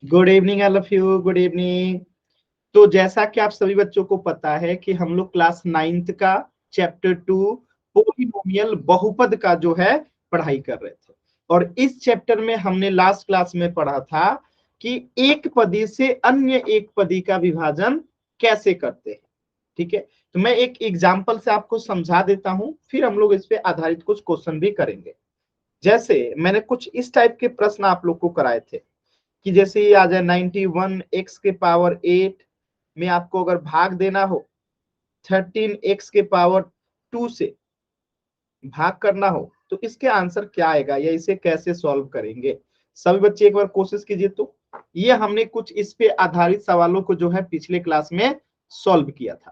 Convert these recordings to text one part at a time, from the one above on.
Good evening all of you, good evening. तो जैसा कि आप सभी बच्चों को पता है कि हम लोग क्लास 9th का चैप्टर 2 पोलिनोमियल बहुपद का जो है पढ़ाई कर रहे थे। और इस चैप्टर में हमने लास्ट क्लास में पढ़ा था कि एक पदी से अन्य एक पदी का विभाजन कैसे करते हैं। ठीक है, तो मैं एक एग्जाम्पल से आपको समझा देता हूं, फिर हम लोग इस पे आधारित कुछ क्वेश्चन भी करेंगे। जैसे मैंने कुछ इस टाइप के प्रश्न आप लोग को कराए थे कि जैसे ये आ जाए 91 x⁸ में आपको अगर भाग देना हो, 13 x⁻² से भाग करना हो, तो इसके आंसर क्या आएगा या इसे कैसे सॉल्व करेंगे। सभी बच्चे एक बार कोशिश कीजिए। तो ये हमने कुछ इस पे आधारित सवालों को जो है पिछले क्लास में सॉल्व किया था।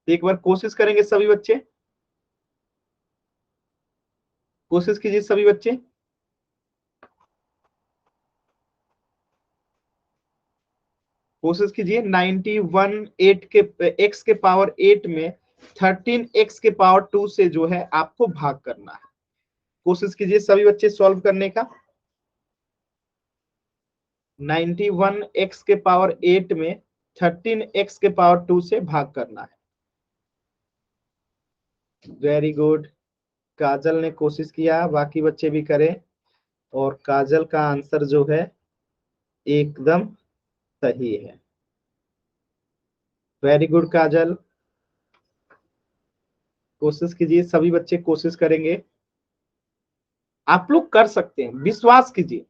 तो एक बार कोशिश करेंगे सभी बच्चे, कोशिश कीजिए सभी बच्चे। कोशिश कीजिए 91 x⁸ में 13 x⁻² से जो है आपको भाग करना है। कोशिश कीजिए सभी बच्चे सॉल्व करने का। 91 x⁸ में 13 x⁻² से भाग करना है। वेरी गुड, काजल ने कोशिश किया, बाकी बच्चे भी करें। और काजल का आंसर जो है एकदम सही है। वेरी गुड काजल, कोशिश कीजिए सभी बच्चे कोशिश करेंगे। आप लोग कर सकते हैं, विश्वास कीजिए।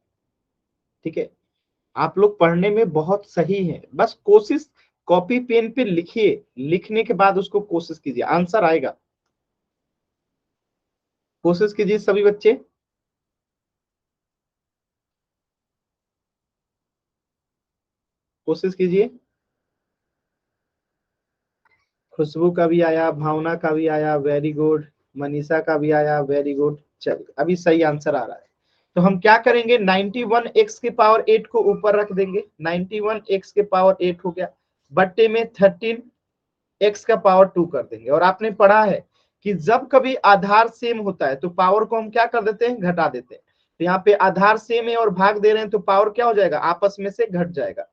ठीक है, आप लोग पढ़ने में बहुत सही हैं, बस कोशिश कॉपी पेन पे लिखिए, लिखने के बाद उसको कोशिश कीजिए, आंसर आएगा। कोशिश कीजिए सभी बच्चे। कोशिश कीजिए। खुशबू का भी आया, भावना का भी आया, वेरी गुड। मनीषा का भी आया, वेरी गुड। चलिए, अभी सही आंसर आ रहा है। तो हम क्या करेंगे, 91 x⁸ को ऊपर रख देंगे। 91 x⁸ हो गया, बट्टे में 13 x⁻² कर देंगे। और आपने पढ़ा है कि जब कभी आधार सेम होता है तो पावर को हम क्या कर देते हैं, घटा देते हैं। तो यहाँ पे आधार सेम है और भाग दे रहे हैं, तो पावर क्या हो जाएगा, आपस में से घट जाएगा।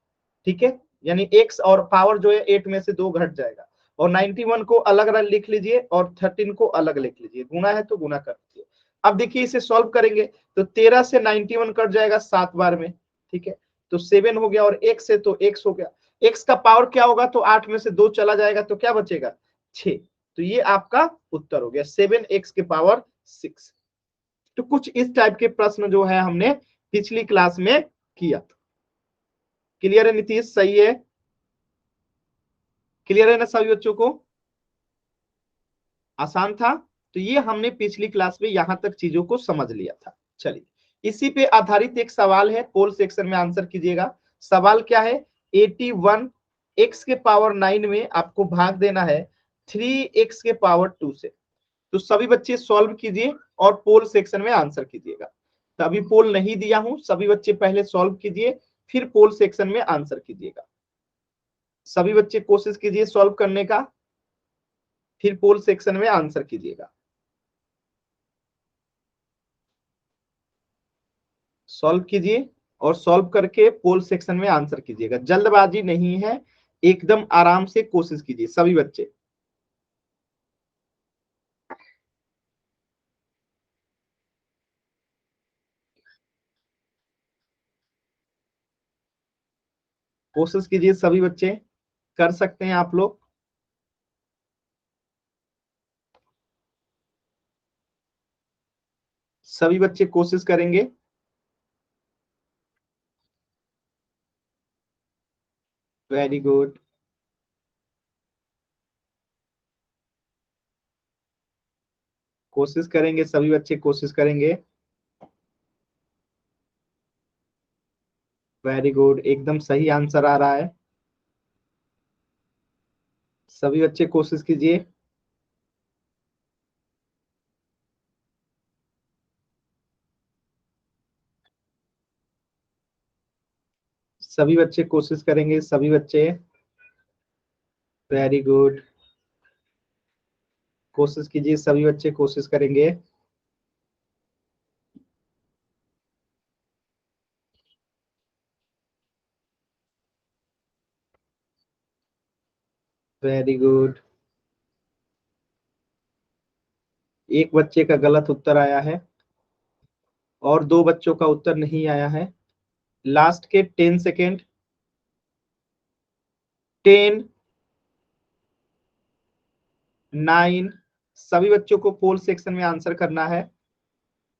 ठीक है, यानी x और पावर जो है 8 में से 2 घट जाएगा। और 91 को अलग अलग लिख लीजिए और 13 को अलग लिख लीजिए, गुना है तो गुना कर दीजिए। अब देखिए इसे सॉल्व करेंगे तो 13 से 91 कट जाएगा 7 बार में। ठीक है, तो 7 हो गया, और x से तो x हो गया। x का पावर क्या होगा, तो 8 में से 2 चला जाएगा तो क्या बचेगा, 6। तो ये आपका उत्तर हो गया 7x⁻6। तो कुछ इस टाइप के प्रश्न जो है हमने पिछली क्लास में किया था। क्लियर है नीतीश, सही है, क्लियर है ना सभी बच्चों को, आसान था। तो ये हमने पिछली क्लास में यहां तक चीजों को समझ लिया था। चलिए, इसी पे आधारित एक सवाल है, पोल सेक्शन में आंसर कीजिएगा। सवाल क्या है, 81 x⁻9 में आपको भाग देना है 3 x⁻² से। तो सभी बच्चे सॉल्व कीजिए और पोल सेक्शन में आंसर कीजिएगा। तो अभी पोल नहीं दिया हूं, सभी बच्चे पहले सॉल्व कीजिए, फिर पोल सेक्शन में आंसर कीजिएगा। सभी बच्चे कोशिश कीजिए सॉल्व करने का, फिर पोल सेक्शन में आंसर कीजिएगा। सॉल्व कीजिए और सॉल्व करके पोल सेक्शन में आंसर कीजिएगा, जल्दबाजी नहीं है, एकदम आराम से कोशिश कीजिए सभी बच्चे। कोशिश कीजिए सभी बच्चे, कर सकते हैं आप लोग। सभी बच्चे कोशिश करेंगे। वेरी गुड, कोशिश करेंगे सभी बच्चे, कोशिश करेंगे। वेरी गुड, एकदम सही आंसर आ रहा है। सभी बच्चे कोशिश कीजिए। सभी बच्चे कोशिश करेंगे, सभी बच्चे। वेरी गुड, कोशिश कीजिए सभी बच्चे, कोशिश करेंगे। Very good. एक बच्चे का गलत उत्तर आया है और 2 बच्चों का उत्तर नहीं आया है। लास्ट के 10 सेकेंड। 10, 9। सभी बच्चों को पोल सेक्शन में आंसर करना है।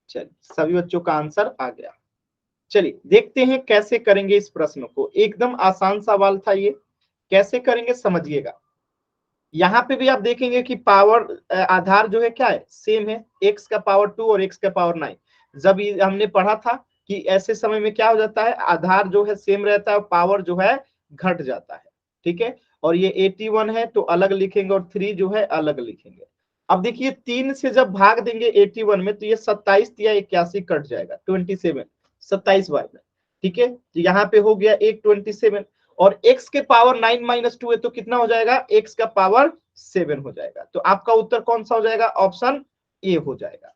चलिए, सभी बच्चों का आंसर आ गया। चलिए देखते हैं कैसे करेंगे इस प्रश्न को। एकदम आसान सवाल था ये, कैसे करेंगे समझिएगा। यहाँ पे भी आप देखेंगे कि पावर आधार जो है क्या है, सेम है, x का पावर 2 और x का पावर 9। जब हमने पढ़ा था कि ऐसे समय में क्या हो जाता है, आधार जो है सेम रहता है, पावर जो है घट जाता है। ठीक है, और ये 81 है तो अलग लिखेंगे और 3 जो है अलग लिखेंगे। अब देखिए 3 से जब भाग देंगे 81 में तो ये 27 या 81 कट जाएगा, 27, 27 बार में। ठीक है, तो यहाँ पे हो गया 127 और x के पावर 9 - 2 है तो कितना हो जाएगा, x का पावर 7 हो जाएगा। तो आपका उत्तर कौन सा हो जाएगा, ऑप्शन ए हो जाएगा।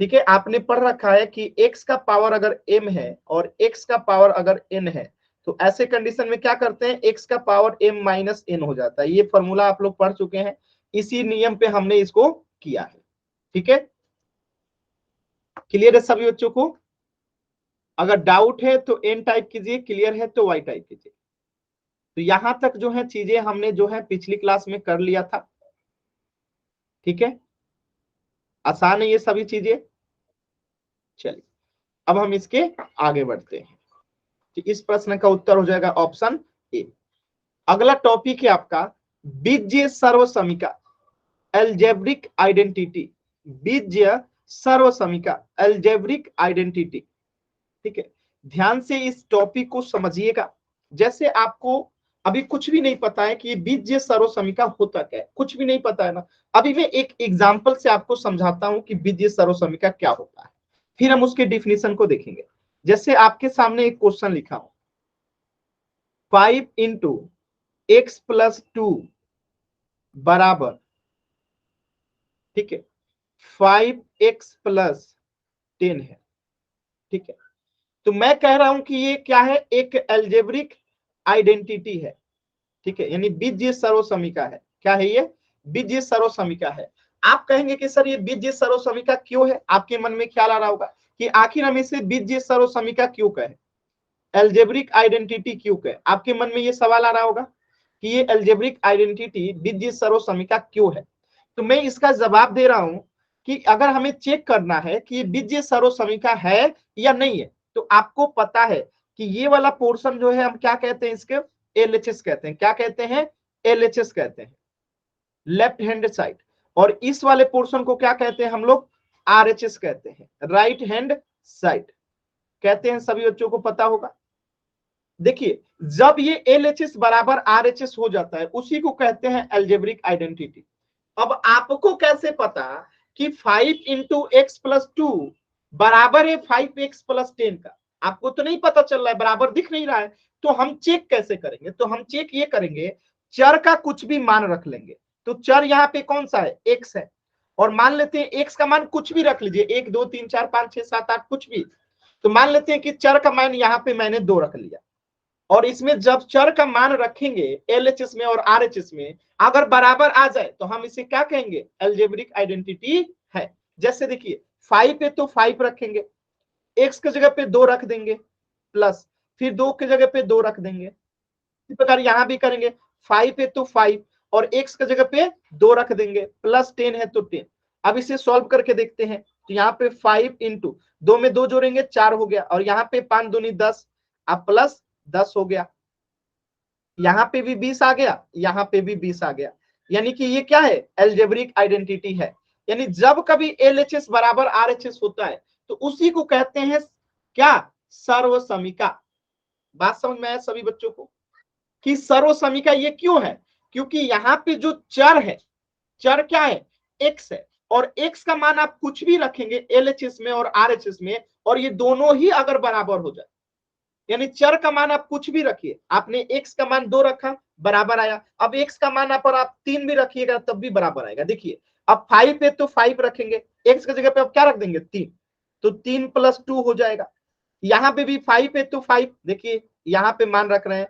ठीक है, आपने पढ़ रखा है कि x का पावर अगर m है और x का पावर अगर n है तो ऐसे कंडीशन में क्या करते हैं, x का पावर m - n हो जाता है। ये फॉर्मूला आप लोग पढ़ चुके हैं, इसी नियम पे हमने इसको किया है। ठीक है, क्लियर है सभी बच्चों को? अगर डाउट है तो n टाइप कीजिए, क्लियर है तो y टाइप कीजिए। तो यहां तक जो है चीजें हमने जो है पिछली क्लास में कर लिया था। ठीक है, आसान है ये सभी चीजें। चलिए अब हम इसके आगे बढ़ते हैं। तो इस प्रश्न का उत्तर हो जाएगा ऑप्शन ए। अगला टॉपिक है आपका बीजीय सर्वसमीका, एल्जेब्रिक आइडेंटिटी। बीजीय सर्वसमीका, एल्जेब्रिक आइडेंटिटी। ठीक है, ध्यान से इस टॉपिक को समझिएगा। जैसे आपको अभी कुछ भी नहीं पता है कि ये बीजीय सर्वसमीका होता क्या है, कुछ भी नहीं पता है ना। अभी मैं एक एग्जांपल से आपको समझाता हूं कि बीजीय सर्वसमीका क्या होता है, फिर हम उसके डिफिनीशन को देखेंगे। जैसे आपके सामने एक क्वेश्चन लिखा हो, 5 × x+2 बराबर, ठीक है, 5x+10 है। ठीक है, तो मैं कह रहा हूं कि ये क्या है, एक एल्जेब्रिक आइडेंटिटी है। ठीक है, यानी बीजीय सर्वसमीका है। क्या है ये, बीजीय सर्वसमीका है। आप कहेंगे कि सर ये बीजीय सर्वसमीका क्यों है, आपके मन में ख्याल आ रहा होगा कि आखिर हम इसे बीजीय सर्वसमीका क्यों कहें, एल्जेब्रिक आइडेंटिटी क्यों कहें। आपके मन में ये सवाल आ रहा होगा कि ये एल्जेब्रिक आइडेंटिटी बीजीय सर्वसमीका क्यों है। तो मैं इसका जवाब दे रहा हूं कि अगर हमें चेक करना है कि ये बीजीय सर्वसमीका है या नहीं है, तो आपको पता है कि ये वाला पोर्शन जो है हम क्या कहते हैं, इसके एलएचएस कहते हैं। क्या कहते हैं, एलएचएस कहते हैं, लेफ्ट हैंड साइड। और इस वाले पोर्शन को क्या कहते हैं हम लोग, आरएचएस कहते हैं, राइट हैंड साइड कहते हैं। सभी बच्चों को पता होगा। देखिए जब ये एलएचएस बराबर आरएचएस हो जाता है उसी को कहते हैं एल्जेब्रिक आइडेंटिटी। अब आपको कैसे पता कि 5 × x+2 बराबर है 5x+10 का, आपको तो नहीं पता चल रहा है, बराबर दिख नहीं रहा है। तो हम चेक कैसे करेंगे, तो हम चेक ये करेंगे, चर का कुछ भी मान रख लेंगे। तो चर यहाँ पे कौन सा है, x है, और मान लेते हैं x का मान कुछ भी रख लीजिए, 1 2 3 4 5 6 7 8 कुछ भी। तो मान लेते हैं कि चर का मान यहाँ पे मैंने 2 रख लिया, और इसमें जब चर का मान रखेंगे एलएचएस में और आरएचएस में, अगर बराबर आ जाए तो हम इसे क्या कहेंगे, एल्जेब्रिक आइडेंटिटी है। जैसे देखिए 5 पे तो 5 रखेंगे, x की जगह पे 2 रख देंगे, प्लस फिर 2 की जगह पे 2 रख देंगे। इस प्रकार यहां भी करेंगे, 5 पे तो 5 और x की जगह पे 2 रख देंगे, प्लस 10 है तो 10। अब इसे सॉल्व करके देखते हैं। तो यहाँ पे 5 × 2 में 2 जोड़ेंगे 4 हो गया, और यहाँ पे 5 दूनी 10, अब प्लस 10 हो गया। यहाँ पे भी 20 आ गया, यहाँ पे भी 20 आ गया। यानी कि ये क्या है, एल्जेब्रिक आइडेंटिटी है। यानी जब कभी एलएचएस बराबर आरएचएस होता है तो उसी को कहते हैं क्या, सर्वसमीका। बात समझ में आया सभी बच्चों को कि सर्वसमीका ये क्यों है, क्योंकि यहाँ पे जो चर है, चर क्या है, एक्स है, और एक्स का मान आप कुछ भी रखेंगे एलएचएस में और आरएचएस में, और ये दोनों ही अगर बराबर हो जाए, यानी चर का मान आप कुछ भी रखिए, आपने x का मान 2 रखा बराबर आया, अब x का मान पर आप 3 भी रखिएगा तब भी बराबर आएगा। देखिए अब 5 पे तो 5 रखेंगे, x की जगह पे आप क्या रख देंगे, 3, तो 3 + 2 हो जाएगा। यहाँ पे भी 5 पे तो 5, देखिए यहाँ पे मान रख रहे हैं,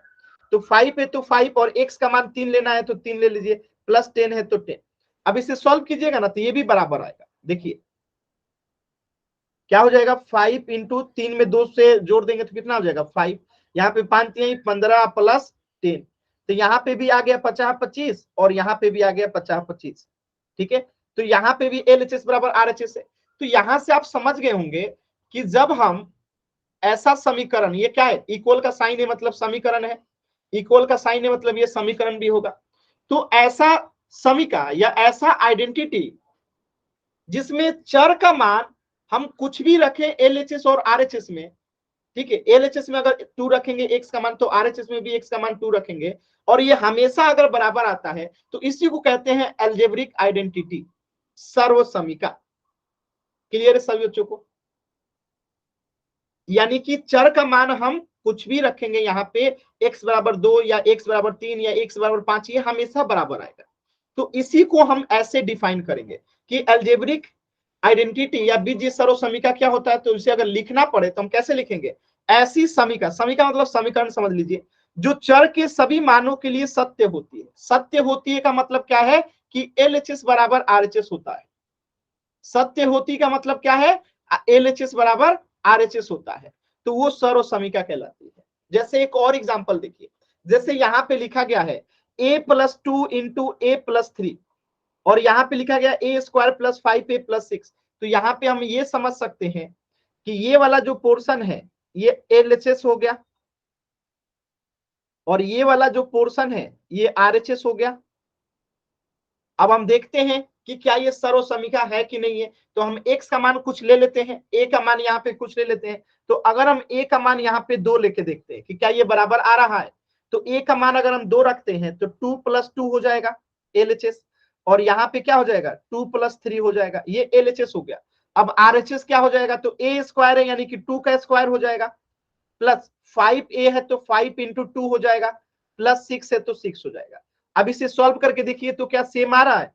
तो 5 है तो 5 और x का मान 3 लेना है तो 3 ले लीजिए, प्लस 10 है तो 10। अब इसे सॉल्व कीजिएगा ना तो ये भी बराबर आएगा। देखिए क्या हो जाएगा, 5 इंटू 3 में 2 से जोड़ देंगे तो कितना हो जाएगा 5, यहाँ पे 5 3 15 प्लस 10, तो यहाँ पे भी आ गया 50 25 और यहाँ पे भी आ गया 50 25। ठीक है, तो यहाँ पे भी LHS बराबर RHS है। तो यहां से आप समझ गए होंगे कि जब हम ऐसा समीकरण, ये क्या है, इक्वल का साइन है मतलब समीकरण है, इक्वल का साइन है मतलब ये समीकरण भी होगा। तो ऐसा समीका या ऐसा आइडेंटिटी जिसमें चर का मान हम कुछ भी रखें LHS और RHS में, ठीक है, LHS में अगर 2 रखेंगे x का मान तो RHS में भी x का मान 2 रखेंगे, और ये हमेशा अगर बराबर आता है तो इसी को कहते हैं एल्जेब्रिक आइडेंटिटी, सर्व समीका। क्लियर है सभी बच्चों को? यानी कि चर का मान हम कुछ भी रखेंगे यहाँ पे, x बराबर 2 या x बराबर 3 या x बराबर 5, ये हमेशा बराबर आएगा। तो इसी को हम ऐसे डिफाइन करेंगे कि एल्जेब्रिक आइडेंटिटी या बीजीय सर्व समीका क्या होता है। तो इसे अगर लिखना पड़े तो हम कैसे लिखेंगे, ऐसी समीका, समीका मतलब समीकरण समझ लीजिए, जो चर के सभी मानों के लिए सत्य होती है। सत्य होती है का मतलब क्या है कि LHS बराबर RHS होता है। सत्य होती का मतलब क्या है, LHS बराबर RHS होता है, तो वो सर्व समीका कहलाती है। जैसे एक और एग्जांपल देखिए, जैसे यहाँ पे लिखा गया है a+2 इंटू a+3 और यहाँ पे लिखा गया a² प्लस 5a+6। तो यहाँ पे हम ये समझ सकते हैं कि ये वाला जो पोर्शन है ये LHS हो गया और ये वाला जो पोर्शन है ये RHS हो गया। अब हम देखते हैं कि क्या ये सर्व समीका है कि नहीं है। तो हम x का मान कुछ ले लेते हैं, a का मान यहाँ पे कुछ ले लेते हैं। तो अगर हम a का मान यहाँ पे 2 लेके देखते हैं कि क्या ये बराबर आ रहा है, तो a का मान अगर हम 2 रखते हैं तो 2 + 2 हो जाएगा LHS, और यहाँ पे क्या हो जाएगा 2 + 3 हो जाएगा, ये LHS हो गया। अब RHS क्या हो जाएगा, तो a² है यानी कि 2 का स्क्वायर हो जाएगा, प्लस 5a है तो 5 इंटू 2 हो जाएगा, प्लस 6 है तो 6 हो जाएगा। अब इसे सॉल्व करके देखिए तो क्या सेम आ रहा है,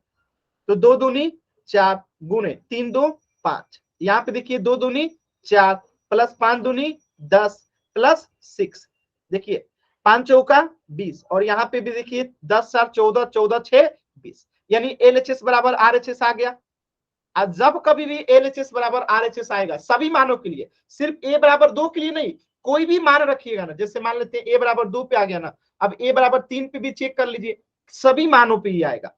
तो 2 दूनी 4 गुणे 3 2 5, यहाँ पे देखिए 2 दूनी 4 प्लस 5 दूनी 10 प्लस 6, देखिए 5 चौका 20, और यहाँ पे भी देखिए 10 4 14 14 6 20, यानी LHS बराबर RHS आ गया। अब जब कभी भी LHS बराबर RHS आएगा सभी मानों के लिए, सिर्फ a बराबर 2 के लिए नहीं, कोई भी मान रखिएगा ना, जैसे मान लेते हैं a बराबर 2 पे आ गया ना, अब a बराबर 3 पे भी चेक कर लीजिए, सभी मानों पे ही आएगा।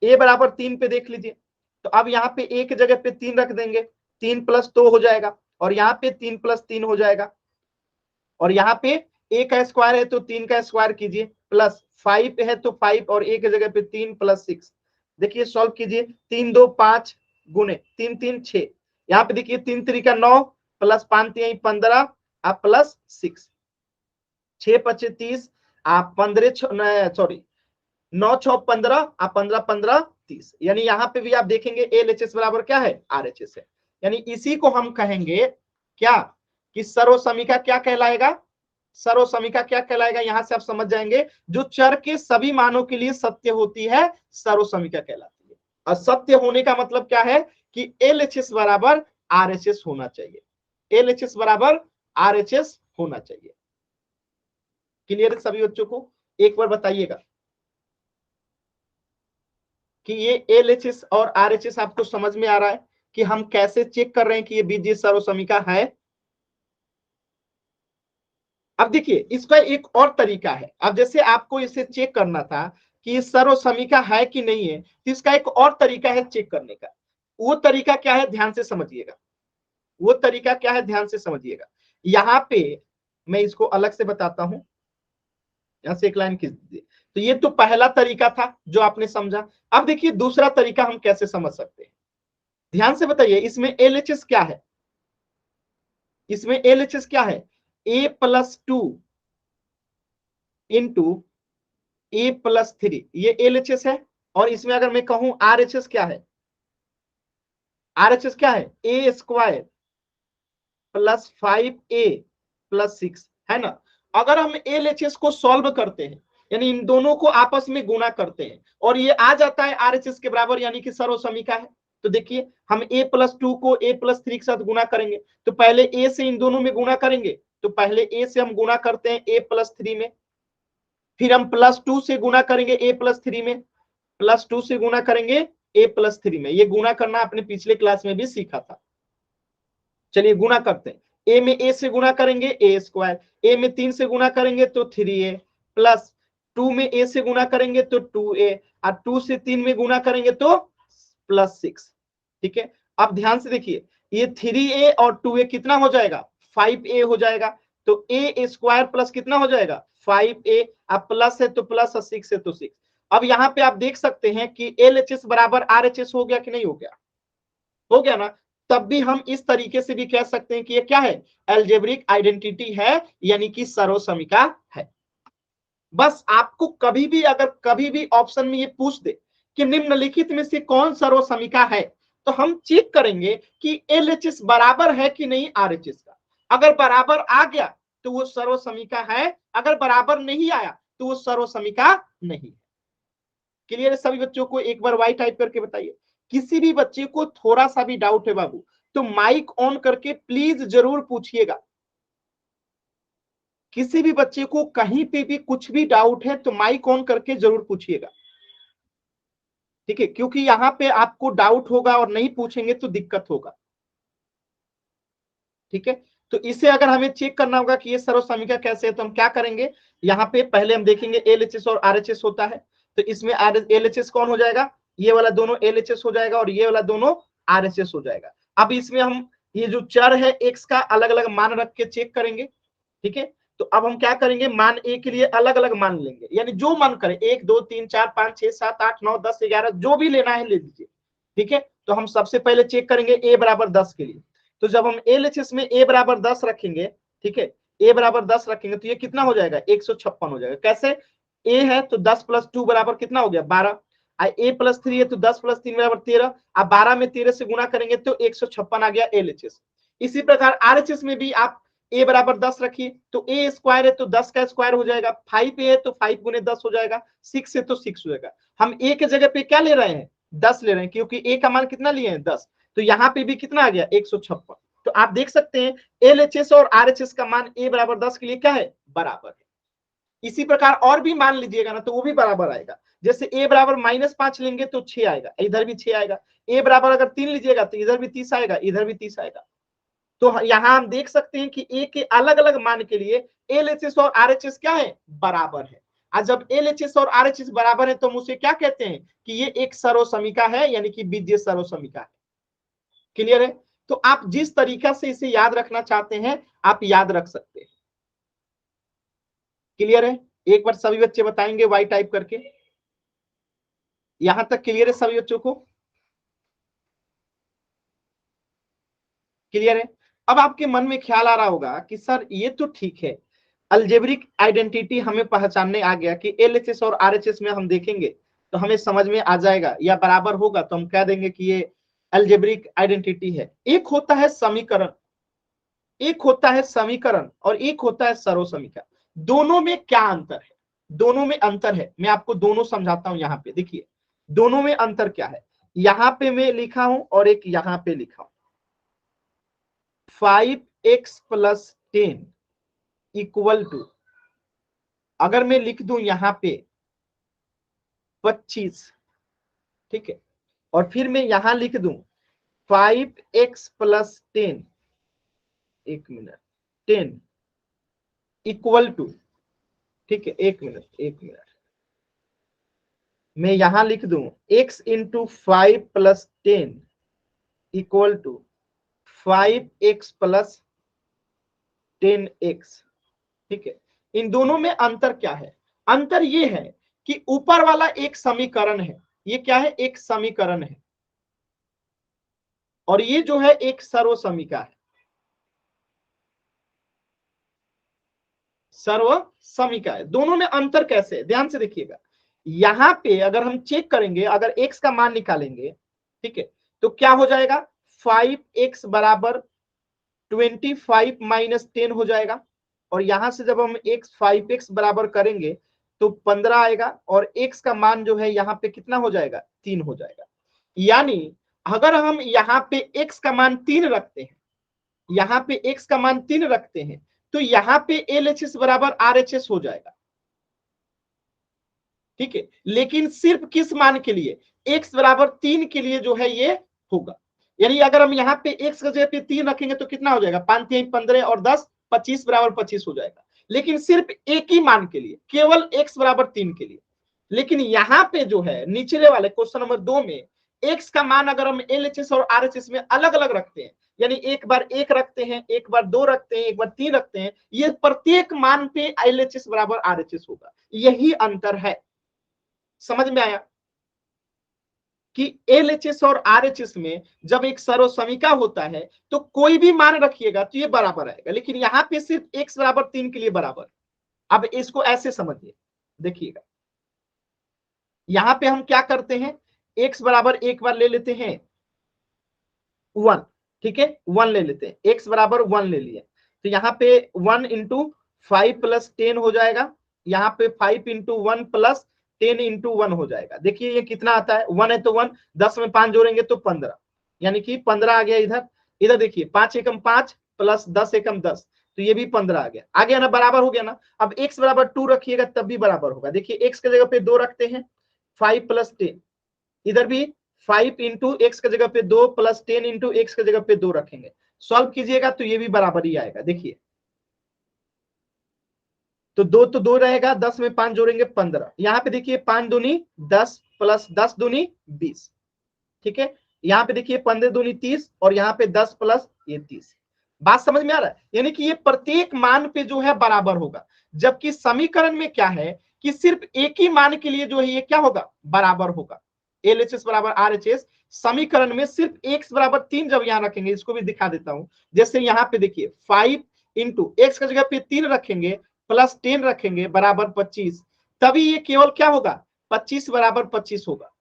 a बराबर 3 पे देख लीजिए, तो अब यहाँ पे a की जगह पे 3 रख देंगे, 3 + 2 हो जाएगा, और यहाँ पे 3 + 3 हो जाएगा, और यहाँ पे a का स्क्वायर है तो 3 का स्क्वायर कीजिए, प्लस 5 है तो 5 और a की जगह पे 3 + 6, देखिए सॉल्व कीजिए, 3 2 5 गुणे 3 3 6, यहाँ पे देखिए 3 3 का 9 प्लस 5 3 15 आप प्लस 6, 6 5 30 आप 15 सॉरी 9 6 15 आप 15 15 30, यानी यहाँ पे भी आप देखेंगे LHS बराबर क्या है RHS है। यानी इसी को हम कहेंगे क्या कि सर्व समीका क्या कहलाएगा, सर्व समीका क्या कहलाएगा, यहां से आप समझ जाएंगे, जो चर के सभी मानों के लिए सत्य होती है सर्व समीका कहलाती है। और सत्य होने का मतलब क्या है कि LHS बराबर RHS होना चाहिए, LHS बराबर RHS होना चाहिए। क्लियर है सभी बच्चों को? एक बार बताइएगा कि ये LHS और RHS आपको समझ में आ रहा है कि हम कैसे चेक कर रहे हैं कि ये बीजीय सर्व समीका है। अब देखिए इसका एक और तरीका है, अब जैसे आपको इसे चेक करना था कि ये सर्व समीका है कि नहीं है, तो इसका एक और तरीका है चेक करने का। वो तरीका क्या है, ध्यान से समझिएगा, वो तरीका क्या है ध्यान से समझिएगा। यहाँ पे मैं इसको अलग से बताता हूं, यहां से एक लाइन खींच दीजिए। तो ये तो पहला तरीका था जो आपने समझा। अब देखिए दूसरा तरीका हम कैसे समझ सकते हैं, ध्यान से बताइए, इसमें LHS क्या है, इसमें LHS क्या है, a+2 इंटू a+3, ये LHS है। और इसमें अगर मैं कहूं RHS क्या है, RHS क्या है, a² प्लस 5a+6 है ना। अगर हम LHS को सॉल्व करते हैं, यानी इन दोनों को आपस में गुणा करते हैं और ये आ जाता है RHS के बराबर, यानी कि सर्व समीका है। तो देखिए हम a+2 को a+3 के साथ गुणा करेंगे, तो पहले a से इन दोनों में गुणा करेंगे, तो पहले a से हम गुणा करते हैं a+3 में, फिर हम +2 से गुना करेंगे a+3 में, +2 से गुना करेंगे a+3 में। ये गुना करना आपने पिछले क्लास में भी सीखा था। चलिए गुना करते हैं। a में a से गुना करेंगे a², a में 3 से गुना करेंगे तो 3a, प्लस 2 में a से गुना करेंगे तो 2a, और 2 से 3 में गुना करेंगे तो +6। ठीक है, अब ध्यान से देखिए, ये 3a और 2a कितना हो जाएगा, 5a हो जाएगा। तो a² प्लस कितना हो जाएगा, 5a, अब प्लस है तो प्लस और 6 है तो 6। अब यहाँ पे आप देख सकते हैं कि LHS बराबर RHS हो गया कि नहीं हो गया, हो गया ना। तब भी हम इस तरीके से भी कह सकते हैं कि ये क्या है, अलजेब्रिक आइडेंटिटी है, यानी कि सर्वसमीका है। बस आपको कभी भी अगर कभी भी ऑप्शन में ये पूछ दे कि निम्नलिखित में से कौन सर्वसमीका है, तो हम चेक करेंगे कि LHS बराबर है कि नहीं RHS का। अगर बराबर आ गया तो वो सर्वसमीका है, अगर बराबर नहीं आया तो वो सर्वसमीका नहीं। क्लियर है सभी बच्चों को? एक बार वाई टाइप करके बताइए। किसी भी बच्चे को थोड़ा सा भी डाउट है बाबू, तो माइक ऑन करके प्लीज जरूर पूछिएगा। किसी भी बच्चे को कहीं पे भी कुछ भी डाउट है तो माइक ऑन करके जरूर पूछिएगा, ठीक है? क्योंकि यहाँ पे आपको डाउट होगा और नहीं पूछेंगे तो दिक्कत होगा, ठीक है? तो इसे अगर हमें चेक करना होगा कि ये सर्वसमीका कैसे है, तो हम क्या करेंगे, यहाँ पे पहले हम देखेंगे LHS और RHS होता है, तो इसमें LHS कौन हो जाएगा, ये वाला दोनों LHS हो जाएगा और ये वाला दोनों RHS हो जाएगा। अब इसमें हम ये जो चर है x का अलग अलग मान रख के चेक करेंगे, ठीक है? तो अब हम क्या करेंगे, मान a के लिए अलग अलग मान लेंगे, यानी जो मन करे 1 2 3 4 5 6 7 8 9 10 11 जो भी लेना है ले लीजिए, ठीक है? तो हम सबसे पहले चेक करेंगे a बराबर 10 के लिए। तो जब हम LHS में a बराबर 10 रखेंगे, ठीक है, a बराबर 10 रखेंगे तो ये कितना हो जाएगा, 156 हो जाएगा। कैसे, a है तो 10 + 2 बराबर कितना हो गया, 12, a+3 है तो 10 + 3 बराबर 13, अब 12 में 13 से गुना करेंगे तो 156 आ गया LHS। इसी प्रकार RHS में भी आप a बराबर 10 रखिए, तो a² है तो 10 का स्क्वायर हो जाएगा, 5a है तो 5 × 10 हो जाएगा, 6 है तो 6 हो जाएगा। हम a के जगह पे क्या ले रहे हैं, 10 ले रहे हैं, क्योंकि a का मान कितना लिए हैं, 10, तो यहाँ पे भी कितना आ गया, 156। तो आप देख सकते हैं LHS और RHS का मान a बराबर 10 के लिए क्या है, बराबर है। इसी प्रकार और भी मान लीजिएगा ना तो वो भी बराबर आएगा। जैसे a बराबर -5 लेंगे तो 6 आएगा, इधर भी 6 आएगा। a बराबर अगर 3 लीजिएगा तो इधर भी 30 आएगा, इधर भी 30 आएगा। तो यहाँ हम देख सकते हैं कि a के अलग अलग मान के लिए LHS और RHS क्या है, बराबर है। और जब LHS और RHS बराबर है तो हम उसे क्या कहते हैं कि ये एक सर्वसमीका है, यानी कि बीजीय सर्वसमीका है। क्लियर है? तो आप जिस तरीका से इसे याद रखना चाहते हैं आप याद रख सकते हैं। क्लियर है? एक बार सभी बच्चे बताएंगे वाई टाइप करके। यहां तक क्लियर है सभी बच्चों को? क्लियर है? अब आपके मन में ख्याल आ रहा होगा कि सर ये तो ठीक है, अलजेब्रिक आइडेंटिटी हमें पहचानने आ गया कि LHS और RHS में हम देखेंगे तो हमें समझ में आ जाएगा या बराबर होगा तो हम कह देंगे कि ये अलजेब्रिक आइडेंटिटी है। एक होता है समीकरण, एक होता है समीकरण और एक होता है सर्वसमीका। दोनों में क्या अंतर है, दोनों में अंतर है, मैं आपको दोनों समझाता हूं। यहाँ पे देखिए दोनों में अंतर क्या है, यहाँ पे मैं लिखा हूं और एक यहाँ पे लिखा हूं, 5x + 10 = अगर मैं लिख दूं यहाँ पे 25, ठीक है, और फिर मैं यहां लिख दूं 5x + 10, एक मिनट, 10 = ठीक है, एक मिनट, मैं यहां लिख दूं x × 5 + 10 = 5x + 10x, ठीक है। इन दोनों में अंतर क्या है, अंतर ये है कि ऊपर वाला एक समीकरण है, ये क्या है, एक समीकरण है, और ये जो है एक सर्वसमीका है, सर्वसमीका है। दोनों में अंतर कैसे है, ध्यान से देखिएगा। यहां पे अगर हम चेक करेंगे, अगर x का मान निकालेंगे, ठीक है, तो क्या हो जाएगा, 5x बराबर 25 - 10 हो जाएगा, और यहां से जब हम 5x बराबर करेंगे तो 15 आएगा, और x का मान जो है यहाँ पे कितना हो जाएगा, 3 हो जाएगा। यानी अगर हम यहाँ पे x का मान 3 रखते हैं, यहाँ पे x का मान 3 रखते हैं, तो यहाँ पे LHS बराबर RHS हो जाएगा। ठीक है, लेकिन सिर्फ किस मान के लिए, x बराबर 3 के लिए जो है ये होगा। यानी अगर हम यहाँ पे x की जगह पे 3 रखेंगे तो कितना हो जाएगा, 5 3 15 और 10 25 बराबर 25 हो जाएगा, लेकिन सिर्फ एक ही मान के लिए, केवल x बराबर 3 के लिए। लेकिन यहाँ पे जो है निचले वाले क्वेश्चन नंबर 2 में x का मान अगर हम LHS और RHS में अलग अलग रखते हैं, यानी एक बार 1 रखते हैं, एक बार 2 रखते हैं, एक बार 3 रखते हैं, ये प्रत्येक मान पे LHS बराबर RHS होगा, यही अंतर है। समझ में आया कि LHS और RHS में जब एक सर्वसमीका होता है तो कोई भी मान रखिएगा तो ये बराबर आएगा, लेकिन यहाँ पे सिर्फ x बराबर 3 के लिए बराबर। अब इसको ऐसे समझिए, देखिएगा यहां पे हम क्या करते हैं, x बराबर एक बार ले लेते हैं 1, ठीक है 1 ले लेते हैं, x बराबर 1 ले लिए, तो यहाँ पे 1 इंटू 5 प्लस 10 हो जाएगा, यहाँ पे 5 इंटू 1 प्लस 10 इंटू 1 हो जाएगा। देखिए ये कितना आता है, 1 है तो 1, 10 में 5 जोड़ेंगे तो 15, यानी कि 15 आ गया इधर। इधर देखिए 5 एकम 5 प्लस 10 एकम 10, तो ये भी 15 आ गया ना, बराबर हो गया ना। अब x बराबर 2 रखिएगा तब भी बराबर होगा। देखिए x की जगह पे 2 रखते हैं, 5 प्लस 10, इधर भी 5 इंटू एक्स की जगह पे 2 प्लस 10 इंटू एक्स की जगह पे 2 रखेंगे, सॉल्व कीजिएगा तो ये भी बराबर ही आएगा। देखिए तो 2 तो 2 रहेगा, 10 में 5 जोड़ेंगे 15, यहाँ पे देखिए 5 दूनी 10 प्लस 10 दूनी 20, ठीक है। यहाँ पे देखिए 15 दूनी 30 और यहाँ पे 10 प्लस ये 30। बात समझ में आ रहा है, यानी कि ये प्रत्येक मान पे जो है बराबर होगा, जबकि समीकरण में क्या है कि सिर्फ एक ही मान के लिए जो है ये क्या होगा, बराबर होगा। LHS बराबर RHS समीकरण में सिर्फ x बराबर 3 जब यहाँ रखेंगे, इसको भी दिखा देता हूं। जैसे यहाँ पे देखिए 5 इंटू एक्स की जगह पे 3 रखेंगे प्लस 10 रखेंगे बराबर 25, तभी ये केवल क्या होगा, 25 बराबर 25 होगा।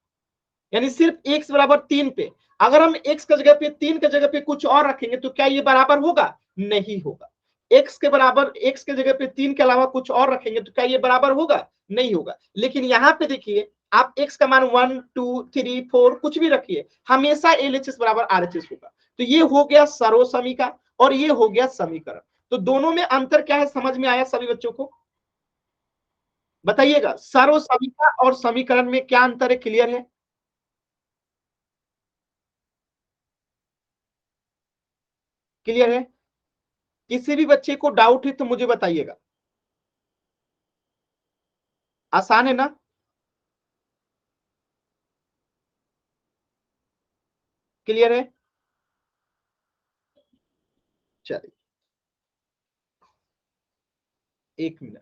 यानी सिर्फ x बराबर 3 पे, अगर हम x की जगह पे 3 की जगह पे कुछ और रखेंगे तो क्या ये बराबर होगा, नहीं होगा। x के बराबर x की जगह पे 3 के अलावा कुछ और रखेंगे तो क्या ये बराबर होगा, नहीं होगा। लेकिन यहाँ पे देखिए आप x का मान 1 2 3 4 कुछ भी रखिए, हमेशा LHS बराबर RHS होगा। तो ये हो गया सर्वसमीका और ये हो गया समीकरण। तो दोनों में अंतर क्या है, समझ में आया सभी बच्चों को, बताइएगा। सर्वसमीका और समीकरण में क्या अंतर है, क्लियर है, क्लियर है। किसी भी बच्चे को डाउट है तो मुझे बताइएगा, आसान है ना, क्लियर है। चलिए 1 मिनट।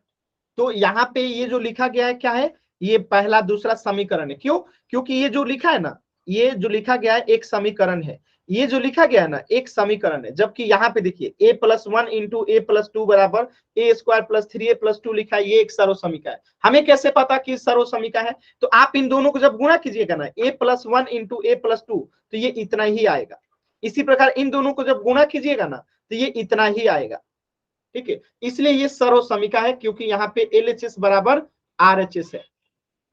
तो यहाँ पे ये जो लिखा गया है क्या है, ये पहला दूसरा समीकरण है। क्यों, क्योंकि ये जो लिखा है ना, ये जो लिखा गया है एक समीकरण है, ये जो लिखा गया है ना एक समीकरण है, जबकि यहाँ पे देखिए a+1 इंटू a+2 बराबर a² प्लस 3a+2 लिखा है, ये एक सर्वसमीका है। हमें कैसे पता कि सर्वसमीका है, तो आप इन दोनों को जब गुणा कीजिएगा ना a+1 इंटू a+2 तो ये इतना ही आएगा। इसी प्रकार इन दोनों को जब गुणा कीजिएगा ना तो ये इतना ही आएगा, ठीक है। इसलिए ये सर्वसमीका है, क्योंकि यहाँ पे LHS बराबर RHS है,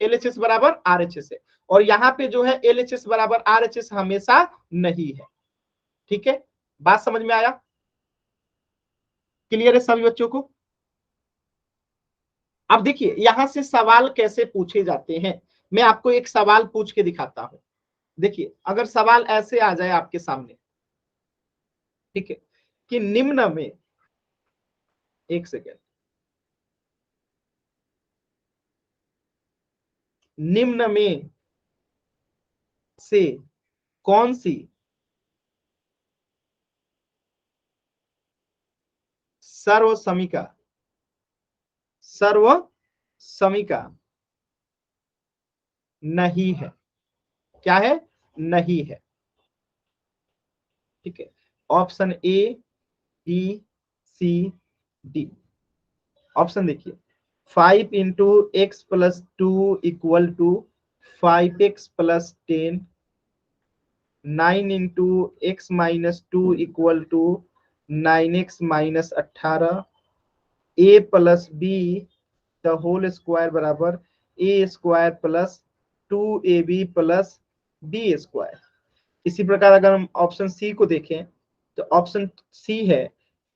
LHS बराबर RHS है, और यहाँ पे जो है LHS बराबर RHS हमेशा नहीं है, ठीक है। बात समझ में आया, क्लियर है सभी बच्चों को। अब देखिए यहां से सवाल कैसे पूछे जाते हैं, मैं आपको एक सवाल पूछ के दिखाता हूं। देखिए अगर सवाल ऐसे आ जाए आपके सामने, ठीक है, कि निम्न में, एक सेकेंड, निम्न में से कौन सी सर्वसमीका, सर्वसमीका नहीं है, क्या है, नहीं है, ठीक है। Option A B C D. Option देखिए 5 into X plus 2 equal to 5x plus 10, 9 into X minus 2 equal to 9x minus 18, a plus B the whole square बराबर a² plus 2ab plus b²। इसी प्रकार अगर हम option C को देखें तो option C है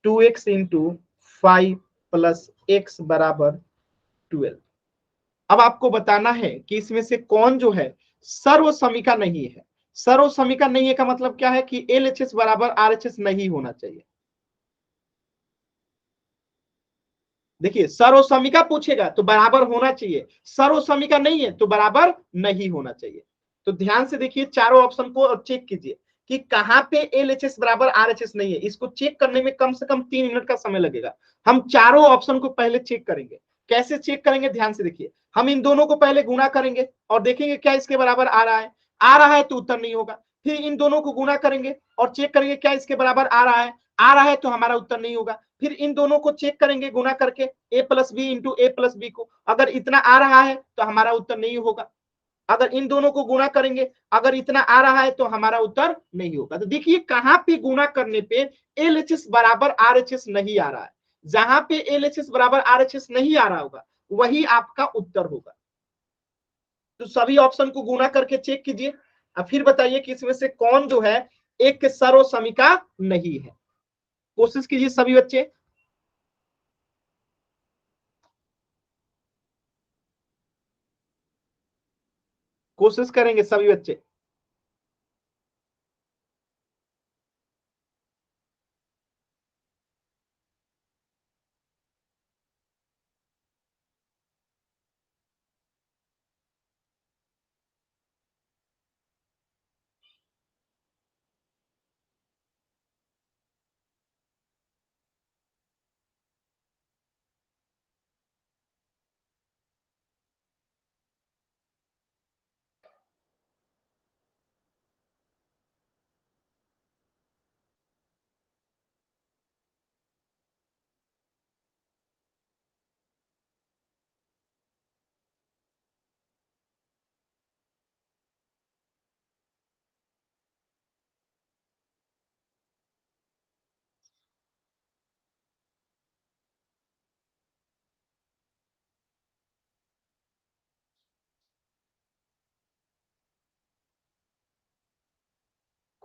2x इंटू 5 प्लस x बराबर 12। अब आपको बताना है कि इसमें से कौन जो है सर्वसमिका नहीं है। सर्वसमिका नहीं है का मतलब क्या है कि एलएचएस बराबर आरएचएस नहीं होना चाहिए। देखिए सर्वसमिका पूछेगा तो बराबर होना चाहिए, सर्वसमिका नहीं है तो बराबर नहीं होना चाहिए। तो ध्यान से देखिए चारों ऑप्शन को चेक कीजिए कि कहां पे एलएचएस बराबर आरएचएस नहीं है। इसको चेक करने में कम से कम 3 मिनट का समय लगेगा। हम चारों ऑप्शन को पहले चेक करेंगे। कैसे चेक करेंगे, ध्यान से देखिए। हम इन दोनों को पहले गुणा करेंगे और देखेंगे क्या इसके बराबर आ रहा है। आ रहा है तो उत्तर नहीं होगा। फिर इन दोनों को गुणा करेंगे और चेक करेंगे क्या इसके बराबर आ रहा है। आ रहा है तो हमारा उत्तर नहीं होगा। फिर इन दोनों को चेक करेंगे गुणा करके ए प्लस बी इंटू ए प्लस बी को, अगर इतना आ रहा है तो हमारा उत्तर नहीं होगा। अगर इन दोनों को गुणा करेंगे, अगर इतना आ रहा है तो हमारा उत्तर नहीं होगा। तो देखिए कहां पे गुणा करने पे एलएचएस बराबर आरएचएस नहीं आ रहा है। जहां पे एलएचएस बराबर आरएचएस नहीं आ रहा होगा वही आपका उत्तर होगा। तो सभी ऑप्शन को गुणा करके चेक कीजिए और फिर बताइए कि इसमें से कौन जो है एक सर्वसमिका नहीं है। कोशिश कीजिए सभी बच्चे। कोशिश करेंगे सभी बच्चे।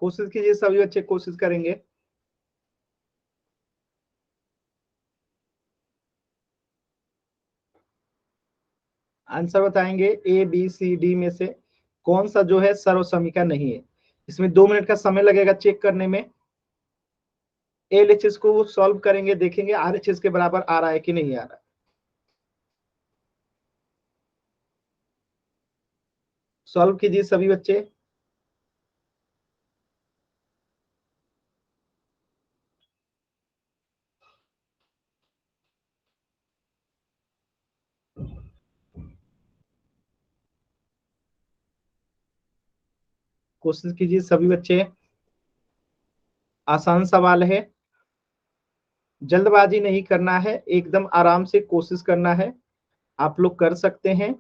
कोशिश कीजिए सभी बच्चे, कोशिश करेंगे। आंसर बताएंगे ए बी सी डी में से कौन सा जो है सर्वसमिका नहीं है। इसमें 2 मिनट का समय लगेगा चेक करने में। एलएचएस को सॉल्व करेंगे, देखेंगे आरएचएस के बराबर आ रहा है कि नहीं आ रहा है। सॉल्व कीजिए सभी बच्चे। कोशिश कीजिए सभी बच्चे। आसान सवाल है, जल्दबाजी नहीं करना है, एकदम आराम से कोशिश करना है। आप लोग कर सकते हैं।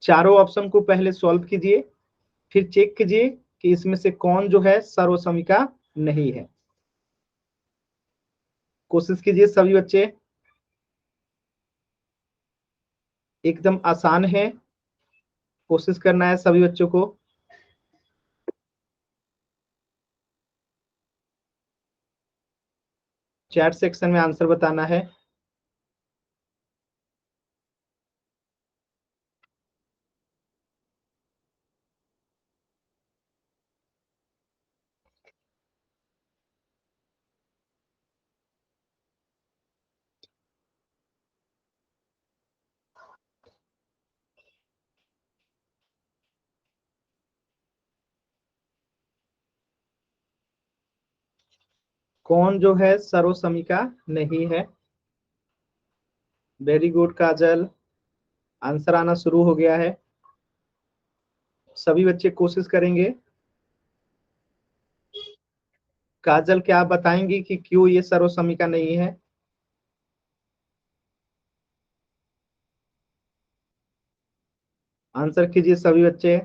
चारों ऑप्शन को पहले सॉल्व कीजिए, फिर चेक कीजिए कि इसमें से कौन जो है सर्वसमिका नहीं है। कोशिश कीजिए सभी बच्चे, एकदम आसान है। कोशिश करना है सभी बच्चों को। चैट सेक्शन में आंसर बताना है। कौन जो है सर्वसमिका नहीं है। वेरी गुड काजल, आंसर आना शुरू हो गया है। सभी बच्चे कोशिश करेंगे। काजल क्या आप बताएंगी कि क्यों ये सर्वसमिका नहीं है। आंसर कीजिए सभी बच्चे,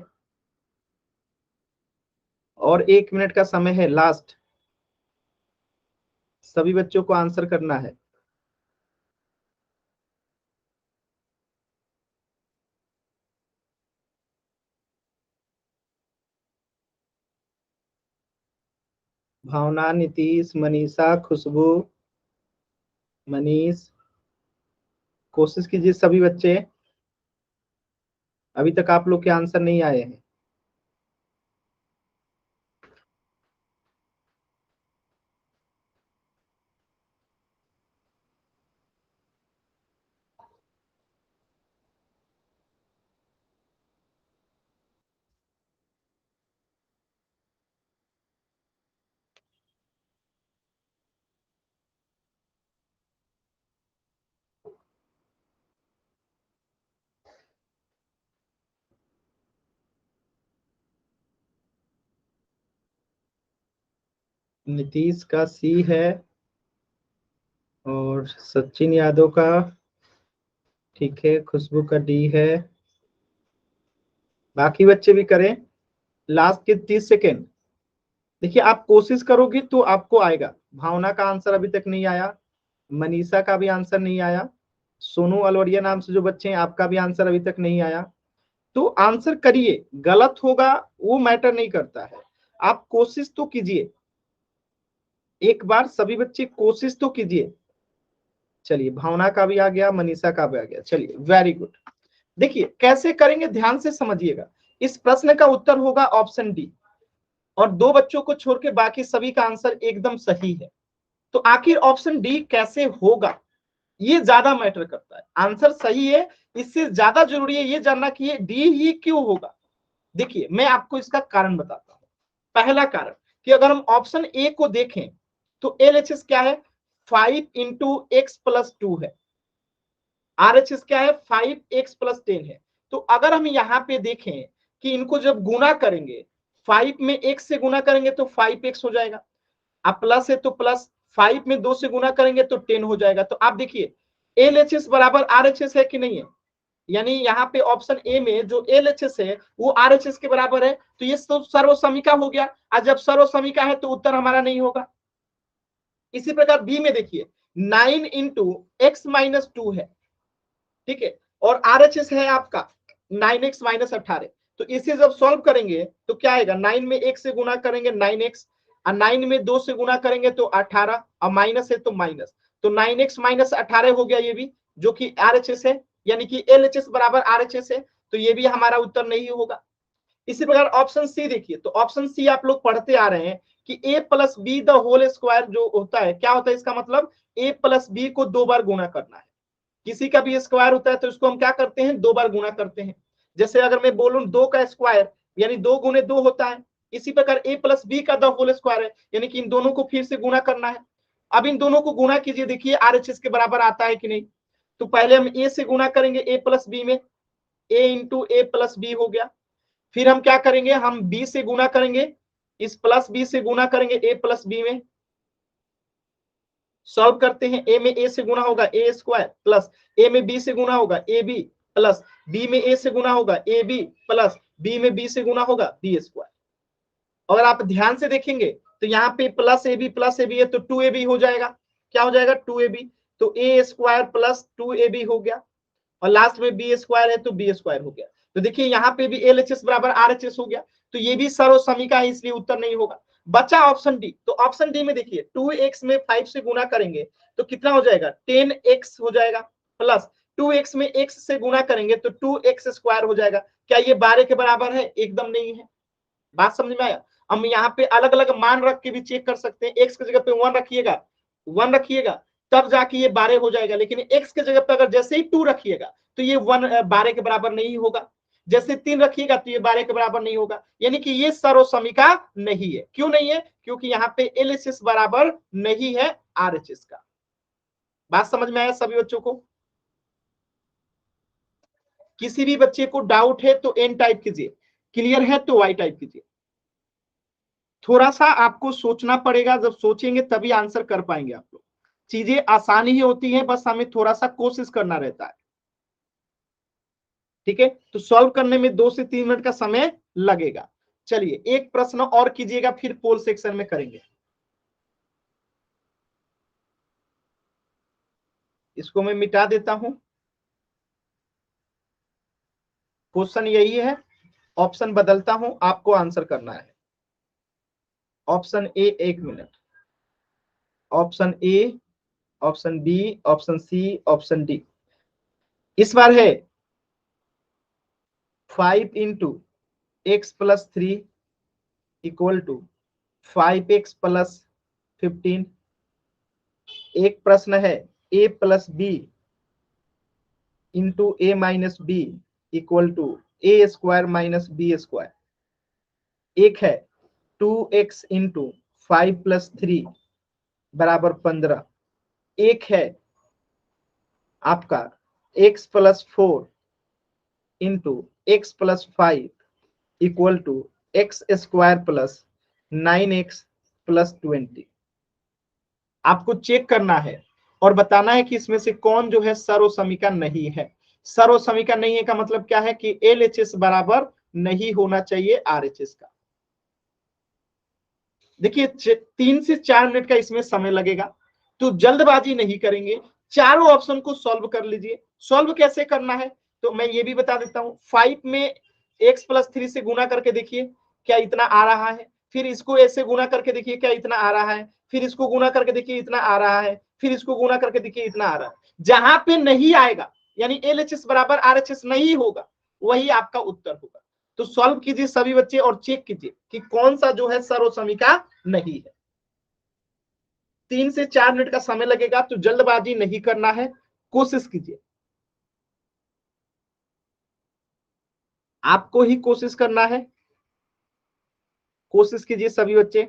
और 1 मिनट का समय है लास्ट। सभी बच्चों को आंसर करना है। भावना, नीतीश, मनीषा, खुशबू, मनीष, कोशिश कीजिए सभी बच्चे। अभी तक आप लोग के आंसर नहीं आए हैं। नीतीश का सी है और सचिन यादव का, ठीक है, खुशबू का डी है। बाकी बच्चे भी करें। लास्ट के 30 सेकेंड। देखिए आप कोशिश करोगे तो आपको आएगा। भावना का आंसर अभी तक नहीं आया, मनीषा का भी आंसर नहीं आया, सोनू अलवरिया नाम से जो बच्चे हैं आपका भी आंसर अभी तक नहीं आया। तो आंसर करिए, गलत होगा वो मैटर नहीं करता है, आप कोशिश तो कीजिए। एक बार सभी बच्चे कोशिश तो कीजिए। चलिए भावना का भी आ गया, मनीषा का भी आ गया, चलिए वेरी गुड। देखिए कैसे करेंगे ध्यान से समझिएगा। इस प्रश्न का उत्तर होगा ऑप्शन डी, और दो बच्चों को छोड़ के बाकी सभी का आंसर एकदम सही है। तो आखिर ऑप्शन डी कैसे होगा ये ज्यादा मैटर करता है। आंसर सही है, इससे ज्यादा जरूरी है ये जानना कि ये डी ही क्यों होगा। देखिए मैं आपको इसका कारण बताता हूं। पहला कारण कि अगर हम ऑप्शन ए को देखें तो एलएचएस क्या है, 5 × x + 2 है। आरएचएस क्या है, 5x + 10 है। तो अगर हम यहाँ पे देखें कि इनको जब गुना करेंगे, 5 में x से गुना करेंगे तो 5x हो जाएगा, अब प्लस है तो प्लस, 5 में 2 से गुना करेंगे तो 10 हो जाएगा। तो आप देखिए एलएचएस बराबर आरएचएस है कि नहीं है, यानी यहाँ पे ऑप्शन ए में जो एलएचएस है वो आरएचएस के बराबर है। तो ये तो सर्वसमीका हो गया, और जब सर्वसमीका है तो उत्तर हमारा नहीं होगा। इसी प्रकार बी में देखिए 9 × x - 2 है, ठीक है, और आरएचएस है आपका 9x - 18। तो इसे जब सॉल्व करेंगे तो क्या आएगा, 9 में 1 से गुना करेंगे 9x, और 9 में 2 से गुना करेंगे तो 18, और माइनस है तो माइनस, तो 9x - 18 हो गया ये भी, जो कि आरएचएस है, यानी कि एलएचएस बराबर आरएचएस है। तो ये भी हमारा उत्तर नहीं होगा। इसी प्रकार ऑप्शन सी देखिए, तो ऑप्शन सी आप लोग पढ़ते आ रहे हैं कि a+b² जो होता है, क्या होता है इसका मतलब, a+b को 2 बार गुना करना है। किसी का भी स्क्वायर होता है तो इसको हम क्या करते हैं, 2 बार गुना करते हैं। जैसे अगर मैं बोलूं 2 का स्क्वायर यानी 2 × 2 होता है। इसी प्रकार a+b² है, यानी कि इन दोनों को फिर से गुना करना है। अब इन दोनों को गुना कीजिए, देखिए आरएचएस के बराबर आता है कि नहीं। तो पहले हम a से गुना करेंगे a+b में, a × a+b हो गया। फिर हम क्या करेंगे, हम b से गुना करेंगे, इस प्लस b से गुना करेंगे a+b में। सॉल्व करते हैं, a में a से गुना होगा a² प्लस a में b से गुना होगा ab प्लस b में a से गुना होगा ab प्लस b में b से गुना होगा b²। अगर आप ध्यान से देखेंगे तो यहाँ पे +ab है तो 2ab हो जाएगा। क्या हो जाएगा, 2ab। तो a² प्लस 2ab हो गया, और लास्ट में b² है तो b² हो गया। तो देखिए यहाँ पे भी एलएचएस बराबर आरएचएस हो गया। तो ये भी सर्वसमीका है, इसलिए उत्तर नहीं होगा। बचा ऑप्शन डी। तो ऑप्शन डी में देखिए 2x में 5 से गुना करेंगे तो कितना हो जाएगा, 10x हो जाएगा, प्लस 2x में x से गुना करेंगे तो 2x² हो जाएगा। क्या ये 12 के बराबर है, एकदम नहीं है। बात समझ में आया। हम यहाँ पे अलग अलग मान रख के भी चेक कर सकते हैं। x की जगह पे 1 रखिएगा, 1 रखिएगा, तब जाके ये 12 हो जाएगा। लेकिन x की जगह पे अगर जैसे ही 2 रखिएगा तो ये 12 के बराबर नहीं होगा। जैसे 3 रखिएगा तो ये 12 के बराबर नहीं होगा। यानी कि ये सर्वसमीका नहीं है। क्यों नहीं है, क्योंकि यहाँ पे एलएचएस बराबर नहीं है आरएचएस का। बात समझ में आया सभी बच्चों को। किसी भी बच्चे को डाउट है तो एन टाइप कीजिए, क्लियर है तो वाई टाइप कीजिए। थोड़ा सा आपको सोचना पड़ेगा, जब सोचेंगे तभी आंसर कर पाएंगे आप लोग। चीजें आसानी ही होती है, बस हमें थोड़ा सा कोशिश करना रहता है। ठीक है, तो सॉल्व करने में 2 से 3 मिनट का समय लगेगा। चलिए एक प्रश्न और कीजिएगा, फिर पोल सेक्शन में करेंगे। इसको मैं मिटा देता हूं। क्वेश्चन यही है, ऑप्शन बदलता हूं, आपको आंसर करना है। Option A, 1 minute, option A, option B, option C, option D. इस बार है 5 into X plus 3 equal to 5x plus 15। एक प्रश्न है a plus B into A minus B equal to A square minus B square. एक है 2x into 5 plus 3 बराबर 15। एक है आपका x plus 4 into X plus 5 equal to X square plus 9x plus 20। आपको चेक करना है और बताना है कि इसमें से कौन जो है सर्वसमीका नहीं है। सर्वसमीका नहीं है का मतलब क्या है कि LHS बराबर नहीं होना चाहिए RHS का। देखिए 3 से 4 मिनट का इसमें समय लगेगा, तो जल्दबाजी नहीं करेंगे, चारों ऑप्शन को सॉल्व कर लीजिए। सॉल्व कैसे करना है तो मैं ये भी बता देता हूं। 5 में x प्लस 3 से गुना करके देखिए क्या इतना आ रहा है, फिर इसको ऐसे गुना करके देखिए क्या इतना आ रहा है, फिर इसको गुना करके देखिए इतना आ रहा है, फिर इसको गुना करके देखिए इतना आ रहा है। जहां पे नहीं आएगा यानी LHS बराबर RHS नहीं होगा वही आपका उत्तर होगा। तो सॉल्व कीजिए सभी बच्चे और चेक कीजिए कि कौन सा जो है सर्वसमीका नहीं है। 3 से 4 मिनट का समय लगेगा, तो जल्दबाजी नहीं करना है, कोशिश कीजिए, आपको ही कोशिश करना है। कोशिश कीजिए सभी बच्चे।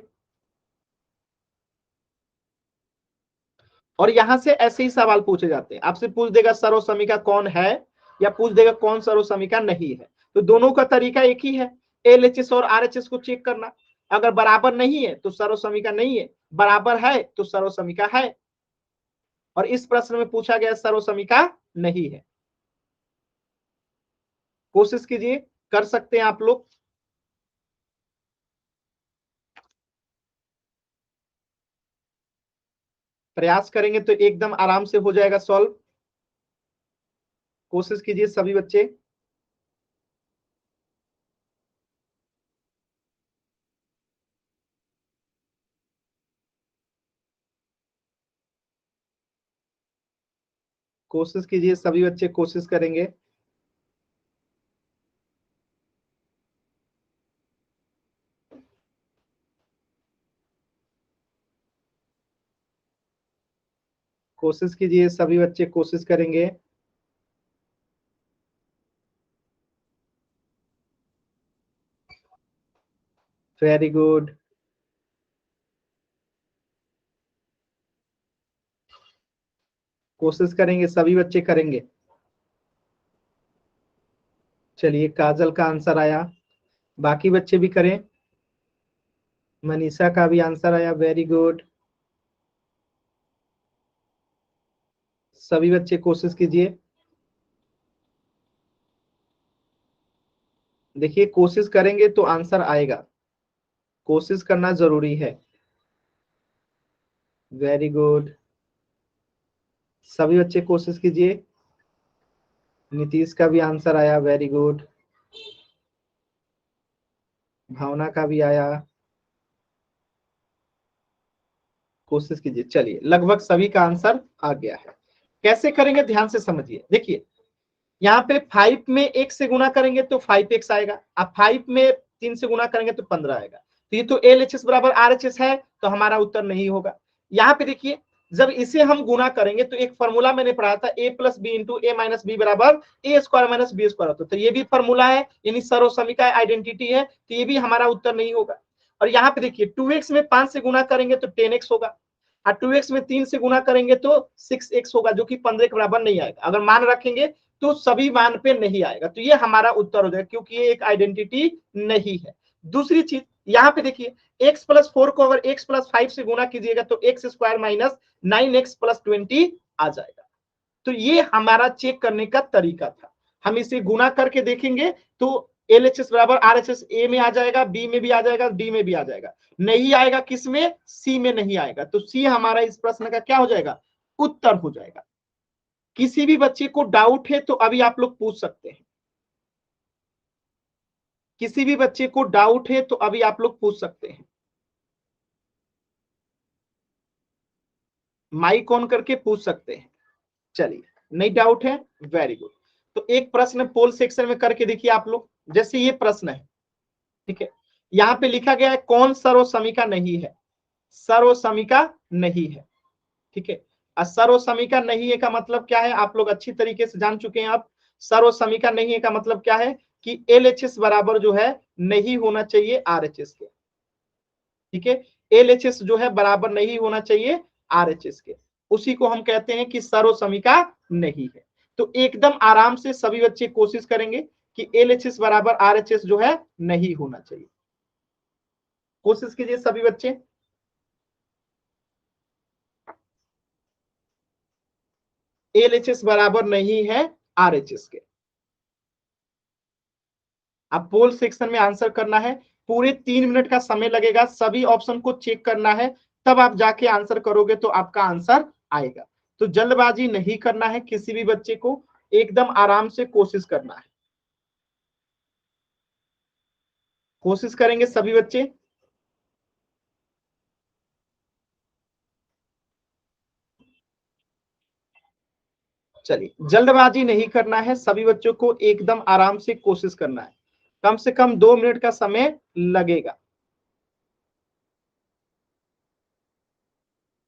और यहां से ऐसे ही सवाल पूछे जाते हैं, आपसे पूछ देगा सर्वसमीका कौन है या पूछ देगा कौन सर्वसमीका नहीं है। तो दोनों का तरीका एक ही है, LHS और RHS को चेक करना। अगर बराबर नहीं है तो सर्वसमीका नहीं है, बराबर है तो सर्वसमीका है। और इस प्रश्न में पूछा गया सर्वसमीका नहीं है। कोशिश कीजिए, कर सकते हैं आप लोग। प्रयास करेंगे तो एकदम आराम से हो जाएगा सॉल्व। कोशिश कीजिए सभी बच्चे। कोशिश कीजिए सभी बच्चे, कोशिश करेंगे। कोशिश कीजिए सभी बच्चे, कोशिश करेंगे। Very good. कोशिश करेंगे सभी बच्चे, करेंगे। चलिए काजल का आंसर आया, बाकी बच्चे भी करें। मनीषा का भी आंसर आया, वेरी गुड। सभी बच्चे कोशिश कीजिए। देखिए कोशिश करेंगे तो आंसर आएगा, कोशिश करना जरूरी है। वेरी गुड, सभी बच्चे कोशिश कीजिए। नीतीश का भी आंसर आया, वेरी गुड। भावना का भी आया, कोशिश कीजिए। चलिए लगभग सभी का आंसर आ गया है। कैसे करेंगे ध्यान से समझिए। देखिए यहाँ पे 5 में 1 से गुना करेंगे तो 5x आएगा, अब 5 में 3 से गुना करेंगे तो 15 आएगा। तो ये तो LHS बराबर RHS है, तो हमारा उत्तर नहीं होगा। यहाँ पे देखिए जब इसे हम गुना करेंगे तो एक फॉर्मूला मैंने पढ़ा था, a plus B into A minus B बराबर A square minus B square होता है। तो ये भी फॉर्मूला है, यानी सर्वसमीका आइडेंटिटी है, तो ये भी हमारा उत्तर नहीं होगा। और यहाँ पे देखिए 2x में 5 से गुना करेंगे तो 10x होगा, और 2x में 3 से गुना करेंगे तो 6x होगा, जो कि 15 के बराबर नहीं आएगा। अगर मान रखेंगे तो सभी मान पे नहीं आएगा, तो ये हमारा उत्तर हो जाएगा, क्योंकि ये एक आइडेंटिटी नहीं है। दूसरी चीज यहाँ पे देखिए x प्लस 4 को अगर x प्लस 5 से गुना कीजिएगा तो x square minus 9x plus 20 आ जाएगा। तो ये हमारा चेक करने का तरीका था। हम इसे गुना करके देखेंगे तो LHS बराबर RHS ए में आ जाएगा, बी में भी आ जाएगा, डी में भी आ जाएगा। नहीं आएगा किस में, सी में नहीं आएगा, तो सी हमारा इस प्रश्न का क्या हो जाएगा, उत्तर हो जाएगा। किसी भी बच्चे को डाउट है तो अभी आप लोग पूछ सकते हैं। किसी भी बच्चे को डाउट है तो अभी आप लोग पूछ सकते हैं। माइक ऑन करके पूछ सकते हैं। चलिए नहीं डाउट है, वेरी गुड। तो एक प्रश्न पोल सेक्शन में करके देखिए आप लोग, जैसे ये प्रश्न है, ठीक है, यहाँ पे लिखा गया है कौन सर्वसमिका नहीं है, सर्वसमिका नहीं है, ठीक है। सर्वसमिका नहीं है का मतलब क्या है, आप लोग अच्छी तरीके से जान चुके हैं। आप सर्वसमिका नहीं है का मतलब क्या है कि LHS बराबर जो है नहीं होना चाहिए RHS के, ठीक है। LHS जो है बराबर नहीं होना चाहिए RHS के, उसी को हम कहते हैं कि सर्वसमिका नहीं है। तो एकदम आराम से सभी बच्चे कोशिश करेंगे कि LHS बराबर RHS जो है नहीं होना चाहिए। कोशिश कीजिए सभी बच्चे। LHS बराबर नहीं है RHS के। अब पोल सेक्शन में आंसर करना है, पूरे 3 मिनट का समय लगेगा, सभी ऑप्शन को चेक करना है, तब आप जाके आंसर करोगे तो आपका आंसर आएगा। तो जल्दबाजी नहीं करना है किसी भी बच्चे को, एकदम आराम से कोशिश करना है। कोशिश करेंगे सभी बच्चे। चलिए, जल्दबाजी नहीं करना है, सभी बच्चों को एकदम आराम से कोशिश करना है, कम से कम 2 मिनट का समय लगेगा।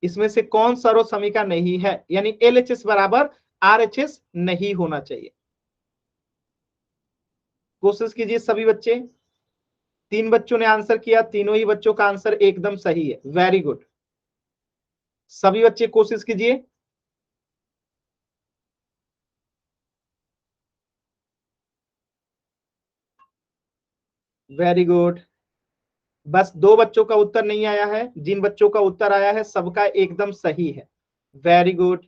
इसमें से कौन सर्वसमिका नहीं है, यानी LHS बराबर RHS नहीं होना चाहिए। कोशिश कीजिए सभी बच्चे। 3 बच्चों ने आंसर किया, तीनों ही बच्चों का आंसर एकदम सही है, वेरी गुड। सभी बच्चे कोशिश कीजिए। Very good. बस 2 बच्चों का उत्तर नहीं आया है, जिन बच्चों का उत्तर आया है सबका एकदम सही है, वेरी गुड।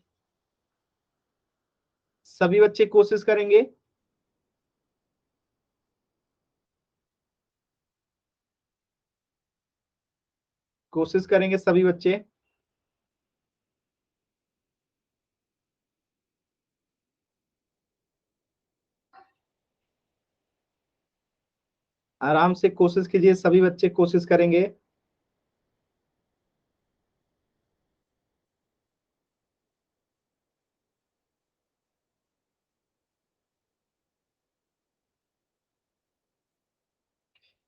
सभी बच्चे कोशिश करेंगे। कोशिश करेंगे सभी बच्चे। आराम से कोशिश कीजिए, सभी बच्चे कोशिश करेंगे।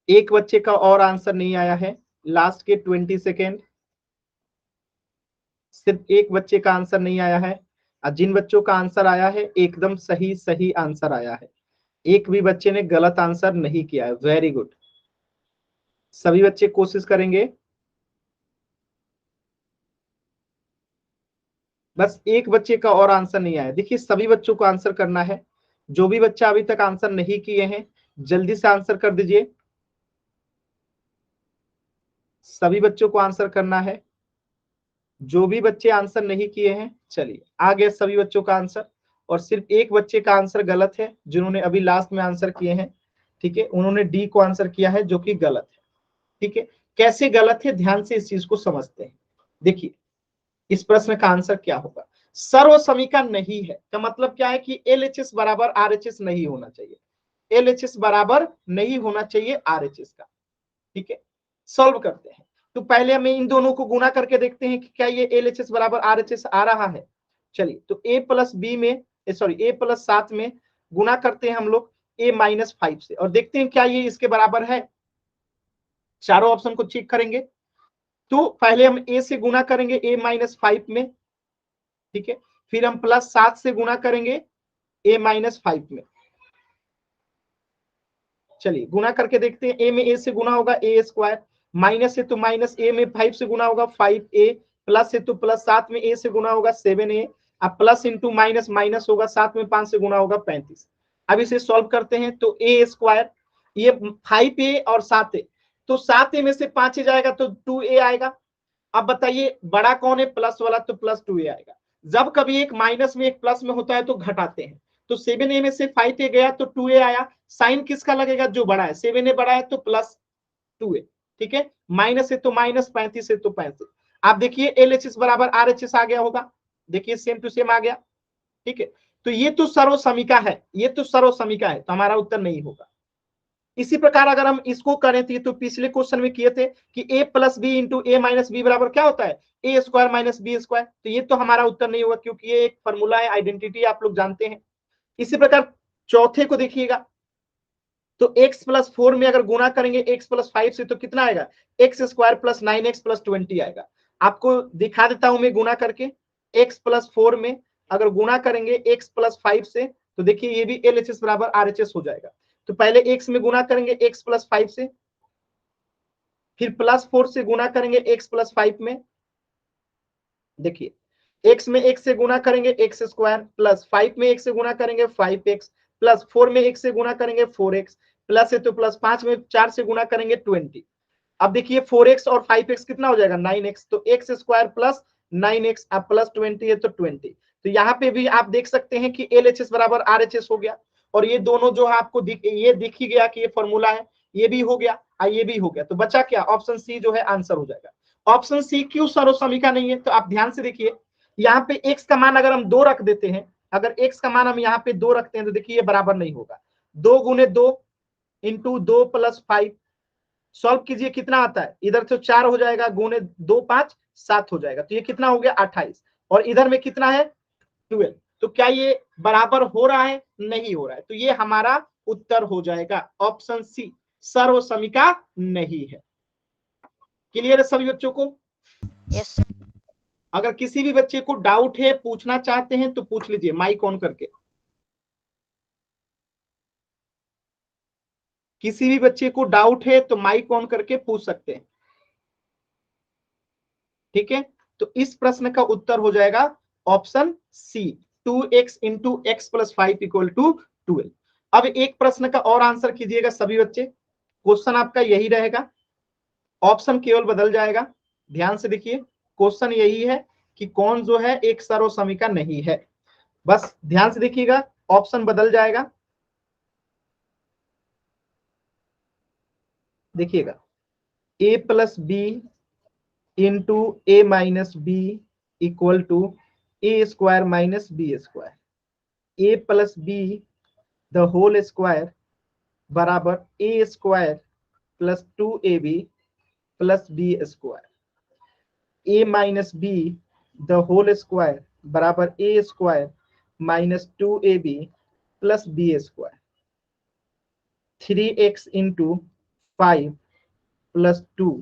एक बच्चे का और आंसर नहीं आया है, लास्ट के 20 सेकेंड। सिर्फ एक बच्चे का आंसर नहीं आया है, और जिन बच्चों का आंसर आया है एकदम सही सही आंसर आया है, एक भी बच्चे ने गलत आंसर नहीं किया है, वेरी गुड। सभी बच्चे कोशिश करेंगे। बस एक बच्चे का और आंसर नहीं आया। देखिए, सभी बच्चों को आंसर करना है, जो भी बच्चा अभी तक आंसर नहीं किए हैं जल्दी से आंसर कर दीजिए। सभी बच्चों को आंसर करना है, जो भी बच्चे आंसर नहीं किए हैं। चलिए, आ गया सभी बच्चों का आंसर, और सिर्फ एक बच्चे का आंसर गलत है, जिन्होंने अभी लास्ट में आंसर किए हैं, ठीक है, उन्होंने डी को आंसर किया है, जो कि गलत है, ठीक है। कैसे गलत है, ध्यान से इस चीज को समझते हैं। देखिए, इस प्रश्न का आंसर क्या होगा। सर्वसमिका नहीं है का मतलब क्या है कि LHS बराबर RHS नहीं होना चाहिए, LHS बराबर नहीं होना चाहिए RHS का, ठीक है। सॉल्व करते हैं, तो पहले हमें इन दोनों को गुना करके देखते हैं कि क्या ये LHS बराबर RHS आ रहा है। चलिए, तो A प्लस बी में, सॉरी A प्लस 7 में गुना करते हैं हम लोग A-5 से, और देखते हैं क्या ये इसके बराबर है। चारों ऑप्शन को चेक करेंगे, तो पहले हम A से गुना करेंगे A-5 में, ठीक है, फिर हम +7 से गुना करेंगे A-5 में। चलिए, गुना करके देखते हैं, A में A से गुना होगा A², माइनस है तो माइनस A में 5 से गुना होगा 5A, प्लस है तो +7 में A से गुना होगा 7A, अब प्लस इंटू माइनस माइनस होगा, 7 में 5 से गुना होगा 35। अब इसे सॉल्व करते हैं, तो A², ये 5A और 7A, तो 7A में से 5A जाएगा तो 2A आएगा। अब बताइए बड़ा कौन है, प्लस वाला, तो +2A आएगा। जब कभी एक माइनस में एक प्लस में होता है तो घटाते हैं, तो 7A में से 5A गया तो 2A आया। साइन किसका लगेगा, जो बड़ा है, 7A बड़ा है तो +2A, ठीक है, माइनस है तो माइनस, 35 है तो 35। आप देखिए LHS बराबर RHS आ गया होगा, देखिए सेम टू सेम आ गया, ठीक है। तो ये तो सर्वसमिका है, ये तो सर्वसमिका है, तो हमारा उत्तर नहीं होगा। इसी प्रकार अगर हम इसको करें तो पिछले क्वेश्चन में किए थे कि A plus B into A-B बराबर क्या होता है, A² - B², तो ये तो हमारा उत्तर नहीं होगा, क्योंकि ये एक फॉर्मूला है, आइडेंटिटी आप लोग जानते हैं। इसी प्रकार चौथे को देखिएगा, तो x प्लस 4 में अगर गुना करेंगे x प्लस 5 से तो कितना आएगा, x square plus 9x plus 20 आएगा। आपको दिखा देता हूं मैं गुना करके, x प्लस 4 में अगर गुना करेंगे x प्लस 5 से तो देखिए ये भी LHS बराबर RHS हो जाएगा। तो पहले x में गुना करेंगे x प्लस 5 से, फिर प्लस 4 से गुना करेंगे x प्लस 5 में, देखिए x में x से गुना करेंगे x स्क्वायर, प्लस 5 में x से गुना करेंगे 5x, प्लस 4 में x से गुना करेंगे 4x, प्लस है तो प्लस 5 में 4 से गुना करेंगे 20। अब देखिए 4x और 5x कितना हो जाएगा 9x, तो x स्क्वायर प्लस 9x अब प्लस 20 है तो 20। तो यहाँ पे भी आप देख सकते हैं कि LHS बराबर RHS हो गया, और ये दोनों जो है आपको ये दिख ही गया कि ये फॉर्मूला है, ये भी हो गया और ये भी हो गया। तो बचा क्या, ऑप्शन सी जो है आंसर हो जाएगा। ऑप्शन सी क्यों सर्वसमीका नहीं है, तो आप ध्यान से देखिए, यहाँ पे x का मान अगर हम 2 रख देते हैं, अगर x का मान हम यहाँ पे 2 रखते हैं तो देखिए ये बराबर नहीं होगा। 2 गुने 2 इंटू 2 प्लस 5, सॉल्व कीजिए कितना आता है, इधर तो 4 हो जाएगा, गुने 2 5 7 हो जाएगा, तो ये कितना हो गया 28, और इधर में कितना है 12। तो क्या ये बराबर हो रहा है, नहीं हो रहा है, तो ये हमारा उत्तर हो जाएगा ऑप्शन सी, सर्वसमीका नहीं है। क्लियर है सभी बच्चों को? यस। अगर किसी भी बच्चे को डाउट है, पूछना चाहते हैं तो पूछ लीजिए माइक ऑन करके। किसी भी बच्चे को डाउट है तो माइक ऑन करके पूछ सकते हैं, ठीक है? तो इस प्रश्न का उत्तर हो जाएगा option C, 2x into X plus 5 equal to 12। अब एक प्रश्न का और आंसर कीजिएगा सभी बच्चे, क्वेश्चन आपका यही रहेगा, ऑप्शन केवल बदल जाएगा। ध्यान से देखिए, क्वेश्चन यही है कि कौन जो है एक सर्वसमीका नहीं है, बस ध्यान से देखिएगा, ऑप्शन बदल जाएगा। देखिएगा, a plus B into A minus B equal to A square minus B square, A plus B the whole square बराबर A square plus 2ab plus B square, A minus B the whole square बराबर A square minus 2ab plus B square, 3x into 5 plus 2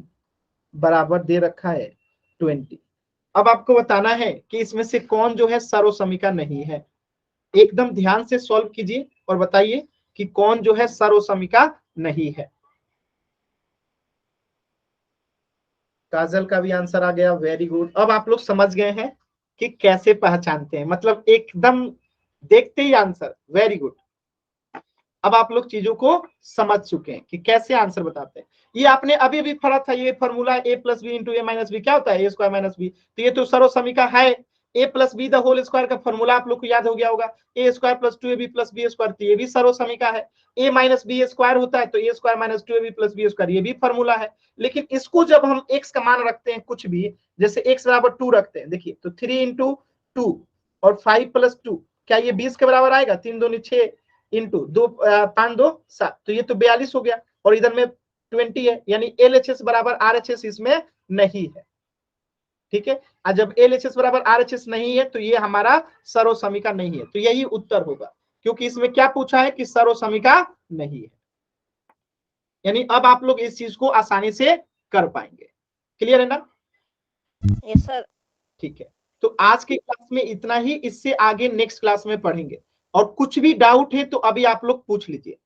बराबर दे रखा है 20। अब आपको बताना है कि इसमें से कौन जो है सर्वसमीका नहीं है। एकदम ध्यान से सॉल्व कीजिए और बताइए कि कौन जो है सर्वसमीका नहीं है। काजल का भी आंसर आ गया, वेरी गुड। अब आप लोग समझ गए हैं कि कैसे पहचानते हैं, मतलब एकदम देखते ही आंसर, वेरी गुड। अब आप लोग चीजों को समझ चुके हैं कि कैसे आंसर बताते हैं। ये आपने अभी अभी पढ़ा था, ये formula a plus B into A minus B क्या होता है, ए स्क्वायर माइनस बी, तो ये तो सर्वसमीका है। a plus B the whole square का फॉर्मूला आप लोग को याद हो गया होगा, A square plus 2ab plus B square, तो ये भी सर्वसमीका है। a माइनस बी स्क्वायर होता है तो A square minus 2ab plus B square, ये भी फॉर्मूला है। लेकिन इसको जब हम x का मान रखते हैं कुछ भी, जैसे x बराबर 2 रखते हैं, देखिए तो 3 इंटू 2 और 5 प्लस 2, क्या ये 20 के बराबर आएगा, 3 दूनी 6 इंटू 2 5 2 7, तो ये तो 42 हो गया, और इधर में 20 है, यानी LHS बराबर RHS इसमें नहीं है, ठीक है। और जब LHS बराबर RHS नहीं है तो ये हमारा सर्वसमीका नहीं है, तो यही उत्तर होगा, क्योंकि इसमें क्या पूछा है कि सर्वसमीका नहीं है। यानी अब आप लोग इस चीज को आसानी से कर पाएंगे। क्लियर है ना? Yes sir. ठीक है, तो आज के क्लास में इतना ही, इससे आगे नेक्स्ट क्लास में पढ़ेंगे, और कुछ भी डाउट है तो अभी आप लोग पूछ लीजिए।